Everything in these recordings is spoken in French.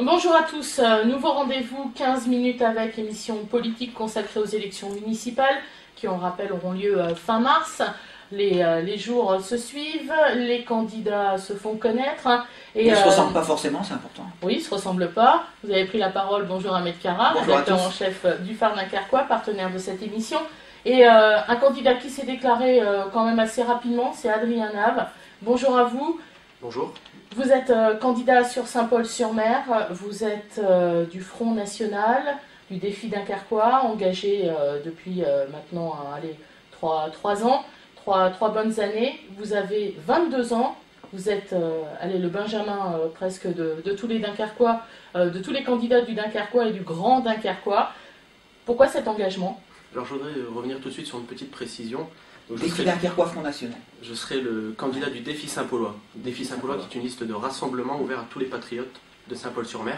Bonjour à tous, nouveau rendez-vous 15 minutes avec émission politique consacrée aux élections municipales qui, on rappelle, auront lieu fin mars. Les jours se suivent, les candidats se font connaître. Et ils ne se ressemblent pas forcément, c'est important. Oui, ils ne se ressemblent pas. Vous avez pris la parole, bonjour Ahmed Kara, rédacteur en chef du Phare Dunkerquois, partenaire de cette émission. Et un candidat qui s'est déclaré quand même assez rapidement, c'est Adrien Nave. Bonjour à vous. Bonjour. Vous êtes candidat sur Saint-Paul-sur-Mer, vous êtes du Front National, du Défi Dunkerquois, engagé depuis maintenant 3 ans, 3 bonnes années. Vous avez 22 ans, vous êtes le Benjamin presque de tous les Dunkerquois, de tous les candidats du Dunkerquois et du Grand Dunkerquois. Pourquoi cet engagement ? Alors je voudrais revenir tout de suite sur une petite précision. Défi Dunkerquois Front National. Je serai le candidat du Défi Saint-Paulois. Défi Saint-Paulois qui est une liste de rassemblement ouvert à tous les patriotes de Saint-Paul-sur-Mer.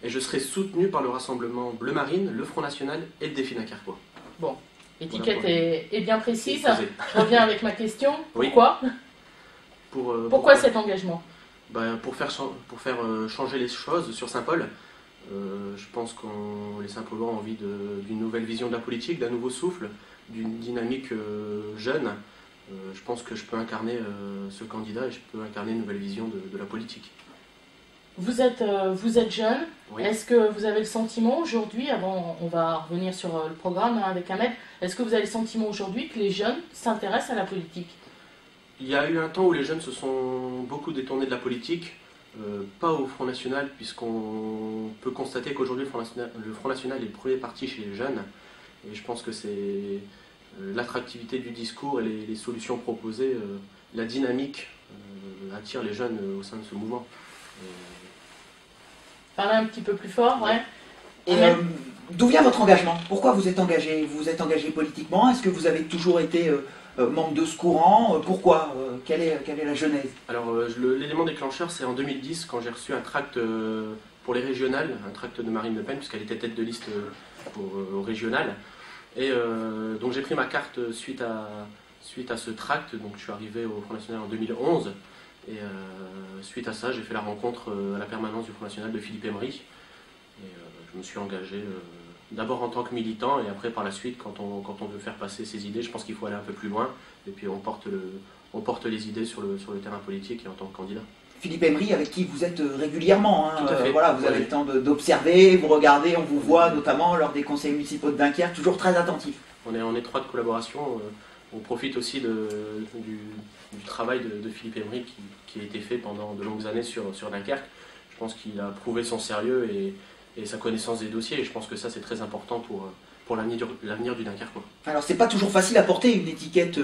Et je serai soutenu par le rassemblement Bleu Marine, le Front National et le Défi Dunkerquois. Bon, l'étiquette est bien précise. Je reviens avec ma question. Oui. Pourquoi Pourquoi cet engagement ? Pour faire changer les choses sur Saint-Paul. Je pense que les Saint-Paulois ont envie d'une nouvelle vision de la politique, d'un nouveau souffle, d'une dynamique jeune. Je pense que je peux incarner ce candidat et je peux incarner une nouvelle vision de la politique. Vous êtes jeune. Oui. Est-ce que vous avez le sentiment aujourd'hui, avant on va revenir sur le programme avec Ahmed, est-ce que vous avez le sentiment aujourd'hui que les jeunes s'intéressent à la politique ? Il y a eu un temps où les jeunes se sont beaucoup détournés de la politique. Pas au Front National, puisqu'on peut constater qu'aujourd'hui le Front National est le premier parti chez les jeunes. Et je pense que c'est l'attractivité du discours et les solutions proposées, la dynamique attire les jeunes au sein de ce mouvement. Parlez un petit peu plus fort, ouais. Et d'où vient votre engagement ? Pourquoi vous êtes engagé ? Vous êtes engagé politiquement ? Est-ce que vous avez toujours été membre de ce courant ? Pourquoi ? Quelle est la genèse ? Alors l'élément déclencheur, c'est en 2010, quand j'ai reçu un tract pour les régionales, un tract de Marine Le Pen, puisqu'elle était tête de liste au régional. Et donc j'ai pris ma carte suite à ce tract, donc je suis arrivé au Front National en 2011. Et suite à ça, j'ai fait la rencontre à la permanence du Front National de Philippe Emery. Et je me suis engagé d'abord en tant que militant, et après par la suite, quand on veut faire passer ses idées, je pense qu'il faut aller un peu plus loin. Et puis on porte les idées sur le terrain politique et en tant que candidat. Philippe Emery, avec qui vous êtes régulièrement. Tout à fait. Voilà, vous avez le temps d'observer, vous regardez, on vous voit notamment lors des conseils municipaux de Dunkerque, toujours très attentif. On est en étroite collaboration. On profite aussi du travail de Philippe Emery qui a été fait pendant de longues années sur Dunkerque. Je pense qu'il a prouvé son sérieux et sa connaissance des dossiers. Et je pense que ça, c'est très important pour l'avenir du Dunkerquois. Alors, c'est pas toujours facile à porter une étiquette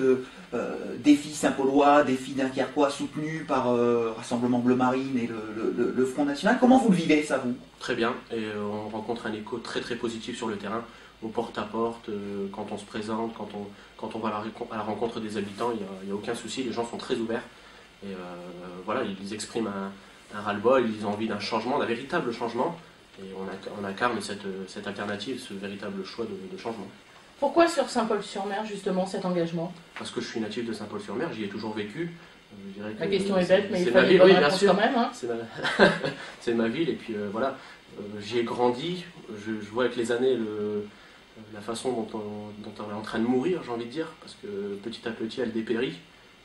Défi Saint-Paulois, Défi Dunkerquois soutenu par Rassemblement Bleu Marine et le Front National. Comment vous le vivez, ça, vous ? Très bien. Et on rencontre un écho très très positif sur le terrain. Au porte-à-porte, quand on se présente, quand on va à la rencontre des habitants, il n'y a aucun souci, les gens sont très ouverts. Et voilà, ils expriment un ras-le-bol, ils ont envie d'un changement, d'un véritable changement. Et on incarne cette alternative, ce véritable choix de changement. Pourquoi sur Saint-Paul-sur-Mer, justement, cet engagement ? Parce que je suis natif de Saint-Paul-sur-Mer, j'y ai toujours vécu. Je dirais que la question est bête, mais il fallait une bonne réponse quand même. Hein. C'est ma ville, et puis voilà, j'y ai grandi. Je vois avec les années la façon dont on est en train de mourir, j'ai envie de dire, parce que petit à petit elle dépérit.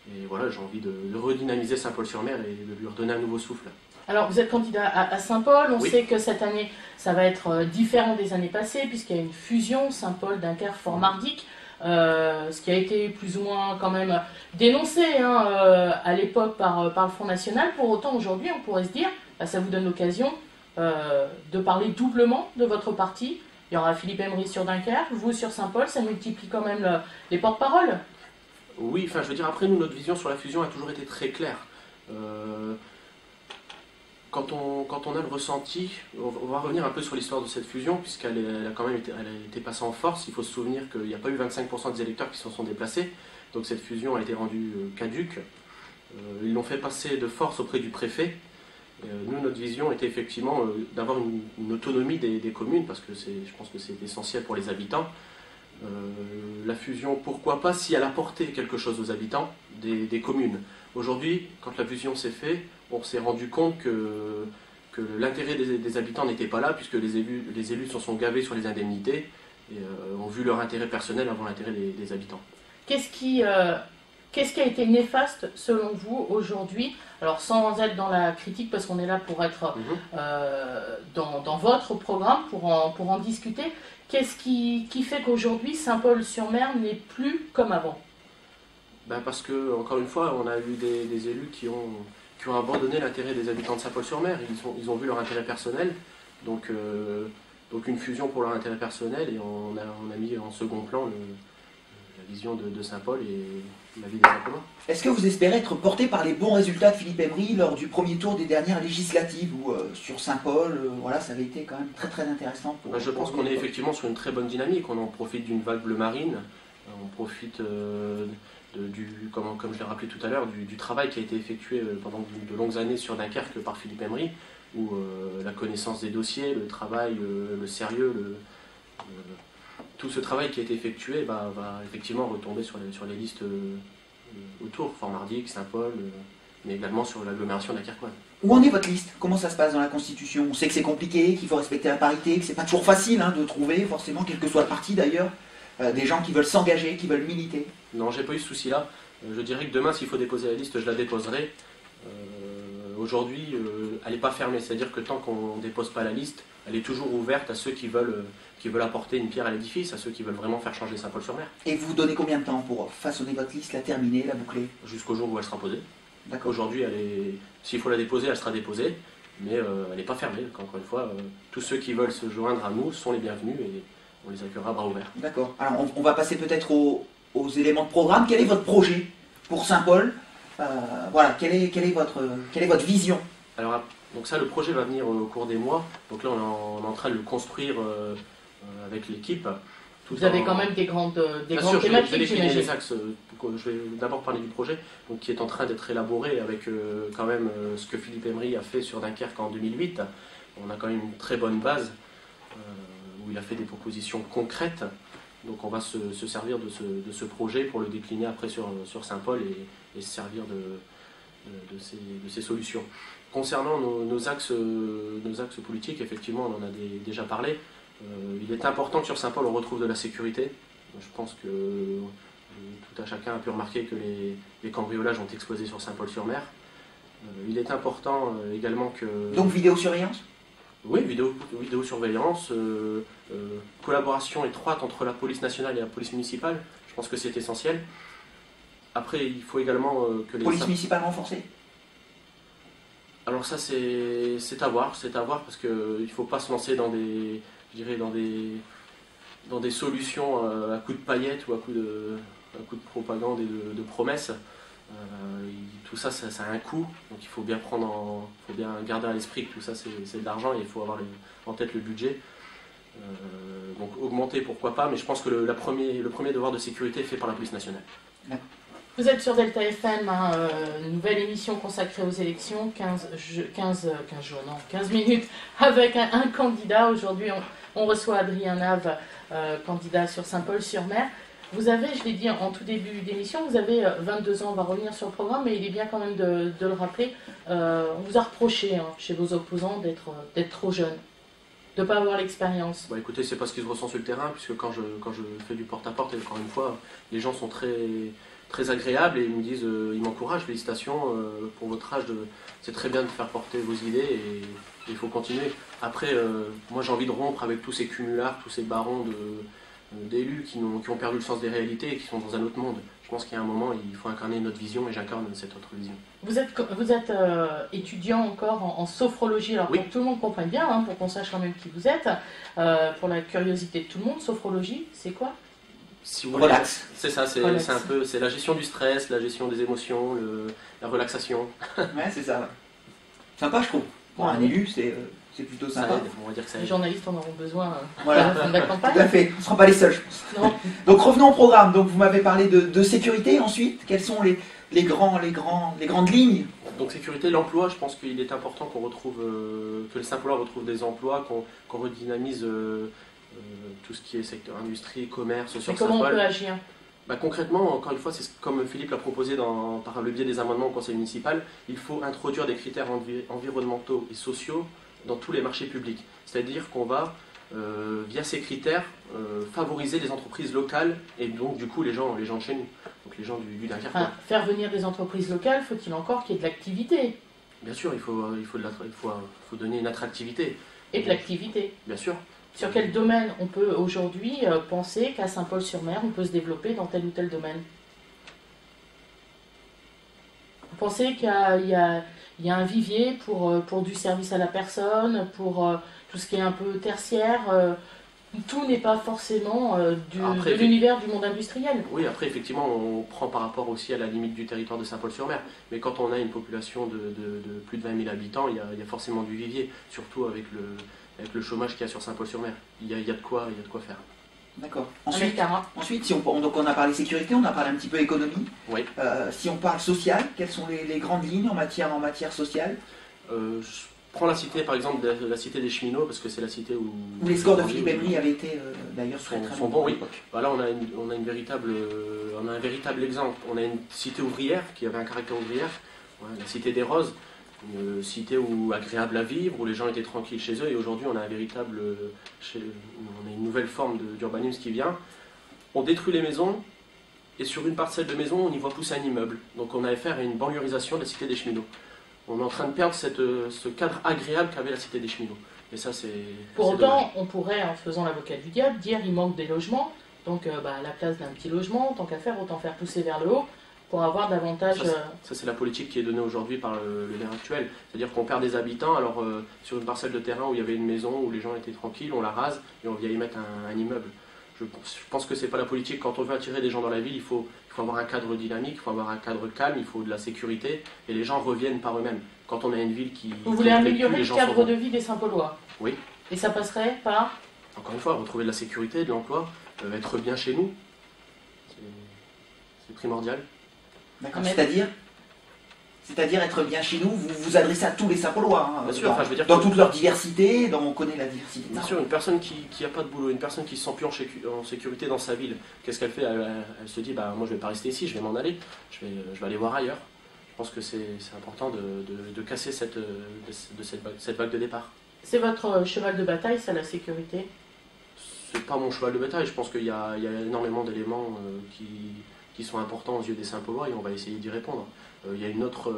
Et voilà, j'ai envie de redynamiser Saint-Paul-sur-Mer et de lui redonner un nouveau souffle. Alors vous êtes candidat à Saint-Paul, on Oui. sait que cette année ça va être différent des années passées puisqu'il y a une fusion Saint-Paul, Dunkerque, Fort-Mardic, ce qui a été plus ou moins quand même dénoncé à l'époque par le Front National. Pour autant aujourd'hui on pourrait se dire, ça vous donne l'occasion de parler doublement de votre parti. Il y aura Philippe Emery sur Dunkerque, vous sur Saint-Paul, ça multiplie quand même les porte-paroles. Oui, enfin je veux dire, après nous, notre vision sur la fusion a toujours été très claire. Quand on a le ressenti, on va revenir un peu sur l'histoire de cette fusion, puisqu'elle a quand même été passée en force. Il faut se souvenir qu'il n'y a pas eu 25% des électeurs qui s'en sont déplacés, donc cette fusion a été rendue caduque. Ils l'ont fait passer de force auprès du préfet. Nous, notre vision était effectivement d'avoir une autonomie des communes, parce que je pense que c'est essentiel pour les habitants. La fusion, pourquoi pas, si elle apportait quelque chose aux habitants des communes. Aujourd'hui, quand la fusion s'est faite, on s'est rendu compte que l'intérêt des habitants n'était pas là, puisque les élus se sont gavés sur les indemnités et ont vu leur intérêt personnel avant l'intérêt des habitants. Qu'est-ce qui a été néfaste selon vous aujourd'hui? Alors sans être dans la critique, parce qu'on est là pour être dans votre programme, pour en discuter. Qu'est-ce qui fait qu'aujourd'hui Saint-Paul-sur-Mer n'est plus comme avant? Parce que, encore une fois, on a eu des élus qui ont abandonné l'intérêt des habitants de Saint-Paul-sur-Mer. Ils ont vu leur intérêt personnel, donc une fusion pour leur intérêt personnel, et on a mis en second plan la vision de Saint-Paul et la vie des Saint-Paulois. Est-ce que vous espérez être porté par les bons résultats de Philippe Emery lors du premier tour des dernières législatives où sur Saint-Paul, voilà, ça avait été quand même très très intéressant je pense qu'on est effectivement sur une très bonne dynamique. On en profite d'une vague bleu marine, on profite comme je l'ai rappelé tout à l'heure, du travail qui a été effectué pendant de longues années sur Dunkerque par Philippe Emery, où la connaissance des dossiers, le travail, le sérieux, tout ce travail qui a été effectué va effectivement retomber sur les listes autour, Fort-Mardic, Saint-Paul, mais également sur l'agglomération dunkerquoise. Où en est votre liste? Comment ça se passe dans la Constitution? On sait que c'est compliqué, qu'il faut respecter la parité, que c'est pas toujours facile de trouver, forcément, quel que soit le parti d'ailleurs, des gens qui veulent s'engager, qui veulent militer. Non, j'ai pas eu ce souci-là. Je dirais que demain, s'il faut déposer la liste, je la déposerai. Aujourd'hui, elle n'est pas fermée, c'est-à-dire que tant qu'on ne dépose pas la liste, elle est toujours ouverte à ceux qui veulent apporter une pierre à l'édifice, à ceux qui veulent vraiment faire changer Saint-Paul-sur-Mer. Et vous donnez combien de temps pour façonner votre liste, la terminer, la boucler? Jusqu'au jour où elle sera posée. D'accord. Aujourd'hui, s'il faut la déposer, elle sera déposée, mais elle n'est pas fermée. Encore une fois, tous ceux qui veulent se joindre à nous sont les bienvenus et on les accueillera à bras ouverts. D'accord. Alors on va passer peut-être aux éléments de programme. Quel est votre projet pour Saint-Paul? Voilà, quelle est votre vision? Alors, donc ça, le projet va venir au cours des mois. Donc là, on est en train de le construire avec l'équipe. Vous avez quand même des grandes thématiques, je vais décliner les axes. Je vais d'abord parler du projet, donc, qui est en train d'être élaboré avec quand même ce que Philippe Emery a fait sur Dunkerque en 2008. On a quand même une très bonne base où il a fait des propositions concrètes. Donc on va se servir de ce projet pour le décliner après sur Saint-Paul et se servir de ces solutions. Concernant nos axes politiques, effectivement, on en a déjà parlé. Il est important que sur Saint-Paul, on retrouve de la sécurité. Je pense que tout un chacun a pu remarquer que les cambriolages ont explosé sur Saint-Paul-sur-Mer. Il est important également que... Donc vidéosurveillance? Oui, vidéosurveillance, collaboration étroite entre la police nationale et la police municipale. Je pense que c'est essentiel. Après, il faut également que les... Police municipale renforcée? Alors ça, c'est à voir parce qu'il ne faut pas se lancer dans des solutions à coup de paillettes ou à coup de propagande et de promesses. Tout ça, ça a un coût, donc il faut bien garder à l'esprit que tout ça c'est de l'argent et il faut avoir en tête le budget. Donc augmenter pourquoi pas, mais je pense que le premier devoir de sécurité est fait par la police nationale. Vous êtes sur Delta FM, une nouvelle émission consacrée aux élections, 15 minutes avec un candidat. Aujourd'hui, on reçoit Adrien Nave, candidat sur Saint-Paul-sur-Mer. Vous avez, je l'ai dit en tout début d'émission, vous avez 22 ans, on va revenir sur le programme, mais il est bien quand même de le rappeler. On vous a reproché chez vos opposants d'être trop jeune, de ne pas avoir l'expérience. Écoutez, c'est pas ce qui se ressent sur le terrain, puisque quand je fais du porte-à-porte, et encore une fois, les gens sont très agréables et ils me disent, ils m'encouragent, félicitations pour votre âge, c'est très bien de faire porter vos idées et il faut continuer. Après, moi j'ai envie de rompre avec tous ces cumulards, tous ces barons d'élus qui ont perdu le sens des réalités et qui sont dans un autre monde. Je pense qu'il y a un moment, il faut incarner notre vision et j'incarne cette autre vision. Vous êtes étudiant encore en sophrologie, alors oui. Pour que tout le monde comprenne bien, pour qu'on sache quand même qui vous êtes, pour la curiosité de tout le monde, sophrologie, c'est quoi? Si vous voulez, relax. C'est ça, c'est la gestion du stress, la gestion des émotions, la relaxation. Ouais, c'est ça. Sympa, je trouve. Pour un élu, c'est plutôt sympa. On va dire que ça aide. Les journalistes en auront besoin voilà. à la fin de la campagne. Tout à fait, on ne sera pas les seuls, je pense. Non. Donc revenons au programme. Donc vous m'avez parlé de sécurité ensuite. Quelles sont les grandes lignes? Donc sécurité, l'emploi, je pense qu'il est important que les Saint-Paulois retrouvent des emplois, qu'on redynamise tout ce qui est secteur industrie, commerce, sur Saint-Paul. Comment on peut agir? Concrètement, encore une fois, c'est comme Philippe l'a proposé par le biais des amendements au conseil municipal, il faut introduire des critères environnementaux et sociaux dans tous les marchés publics. C'est-à-dire qu'on va, via ces critères, favoriser les entreprises locales et donc du coup les gens de chez nous, donc les gens du Dunkerque. Enfin, faire venir des entreprises locales, faut-il encore qu'il y ait de l'activité? Bien sûr, il faut donner une attractivité. Et de l'activité. Bien sûr. Sur quel domaine on peut aujourd'hui penser qu'à Saint-Paul-sur-Mer, on peut se développer dans tel ou tel domaine? Vous pensez qu'il y a un vivier pour du service à la personne, pour tout ce qui est un peu tertiaire tout n'est pas forcément de l'univers du monde industriel. Oui, après, effectivement, on prend par rapport aussi à la limite du territoire de Saint-Paul-sur-Mer. Mais quand on a une population de plus de 20 000 habitants, il y a forcément du vivier, surtout avec le chômage qu'il y a sur Saint-Paul-sur-Mer. Il y a de quoi faire. D'accord. Ensuite si donc on a parlé sécurité, on a parlé un petit peu économie. Oui. Si on parle social, quelles sont les grandes lignes en matière sociale? Je prends la cité, par exemple, la cité des cheminots, parce que c'est la cité où les scores de Philippe Emery avaient été d'ailleurs sont bons, oui. Bah là, on a un véritable exemple. On a une cité ouvrière qui avait un caractère ouvrier, la cité des Roses, une cité agréable à vivre, où les gens étaient tranquilles chez eux, et aujourd'hui, on a une nouvelle forme d'urbanisme qui vient. On détruit les maisons, et sur une parcelle de maison, on y voit pousser un immeuble. Donc on a affaire à une banlieusisation de la cité des cheminots. On est en train de perdre ce cadre agréable qu'avait la cité des cheminots. Et ça, c'est. Pour autant, on pourrait, en faisant l'avocat du diable, dire qu'il manque des logements. Donc, à la place d'un petit logement, tant qu'à faire, autant faire pousser vers le haut pour avoir davantage. Ça, c'est la politique qui est donnée aujourd'hui par le maire actuel. C'est-à-dire qu'on perd des habitants. Alors, sur une parcelle de terrain où il y avait une maison, où les gens étaient tranquilles, on la rase et on vient y mettre un immeuble. Je pense que c'est pas la politique. Quand on veut attirer des gens dans la ville, il faut avoir un cadre dynamique, il faut avoir un cadre calme, il faut de la sécurité, et les gens reviennent par eux-mêmes. Quand on a une ville qui... Vous voulez améliorer le cadre de vie des Saint-Paulois? Oui. Et ça passerait par? Encore une fois, retrouver de la sécurité, de l'emploi, être bien chez nous, c'est primordial. D'accord, c'est-à-dire être bien chez nous, vous vous adressez à tous les Saint-Paulois, bien sûr, je veux dire dans toute leur diversité, on connaît la diversité. Bien sûr, une personne qui n'a pas de boulot, une personne qui ne se sent plus en sécurité dans sa ville, qu'est-ce qu'elle fait? Elle se dit, moi je ne vais pas rester ici, je vais m'en aller, je vais aller voir ailleurs. Je pense que c'est important de casser cette vague de départ. C'est votre cheval de bataille, ça, la sécurité? C'est pas mon cheval de bataille, je pense qu'il y a énormément d'éléments qui sont importants aux yeux des Saint-Paulois et on va essayer d'y répondre. Il y a une autre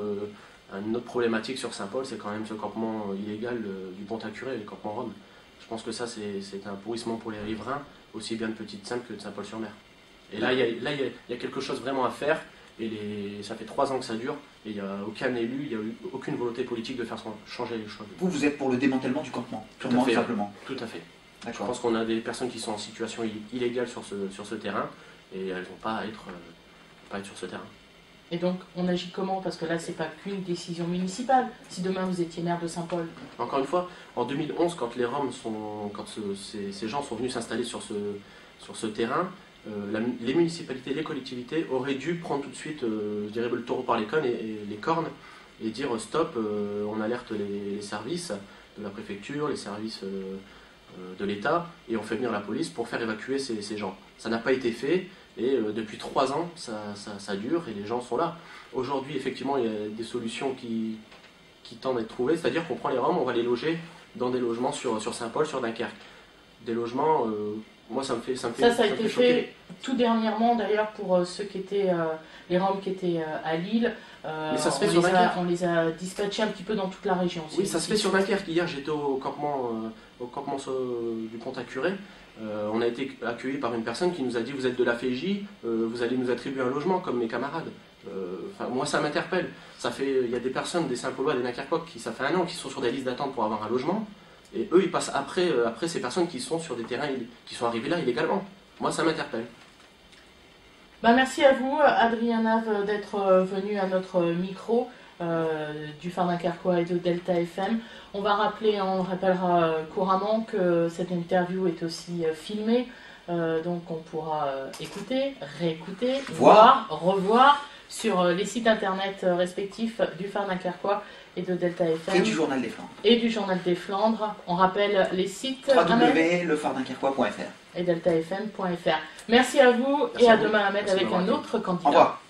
problématique sur Saint-Paul, c'est quand même ce campement illégal du Pont-à-Curé, le campement Rome. Je pense que ça, c'est un pourrissement pour les riverains, aussi bien de Petite-Sainte que de Saint-Paul-sur-Mer. Et là, il y a quelque chose vraiment à faire, et ça fait 3 ans que ça dure, et il n'y a aucun élu, il n'y a eu aucune volonté politique de faire changer les choses. Vous êtes pour le démantèlement du campement, purement et simplement? Tout à fait. Je pense qu'on a des personnes qui sont en situation illégale sur ce terrain, et elles n'ont pas à être sur ce terrain. Et donc, on agit comment? Parce que là, c'est pas qu'une décision municipale. Si demain vous étiez maire de Saint-Paul. Encore une fois, en 2011, quand ces gens sont venus s'installer sur ce terrain, les municipalités, les collectivités auraient dû prendre tout de suite, je dirais, le taureau par les cornes et dire stop, on alerte les services de la préfecture, les services de l'État, et on fait venir la police pour faire évacuer ces gens. Ça n'a pas été fait. Et depuis 3 ans, ça dure et les gens sont là. Aujourd'hui, effectivement, il y a des solutions qui tendent à être trouvées, c'est-à-dire qu'on prend les Roms, on va les loger dans des logements sur Saint-Paul, sur Dunkerque. Des logements, moi ça me fait ça a été fait tout dernièrement d'ailleurs pour ceux qui étaient, les Roms qui étaient à Lille. Mais ça se fait sur Dunkerque. On les a dispatchés un petit peu dans toute la région. Oui, ça se fait sur Dunkerque. Hier, j'étais au campement du Pont-à-Curé. On a été accueillis par une personne qui nous a dit vous êtes de la FJ, vous allez nous attribuer un logement comme mes camarades. Moi ça m'interpelle. Il y a des personnes, des Saint-Paulois, des Dunkerquois ça fait 1 an qui sont sur des listes d'attente pour avoir un logement, et eux ils passent après ces personnes qui sont sur des terrains qui sont arrivés là illégalement. Moi ça m'interpelle. Merci à vous Adrien Nave d'être venu à notre micro du Phare Dunkerquois et de Delta FM. On rappellera couramment que cette interview est aussi filmée, donc on pourra écouter, réécouter, voir, revoir sur les sites internet respectifs du Phare Dunkerquois et de Delta FM. Et du Journal des Flandres. Et du Journal des Flandres. On rappelle les sites www.lefardunkerquois.fr et deltafm.fr. Merci à vous. Merci et à demain Ahmed avec un autre candidat. Au revoir.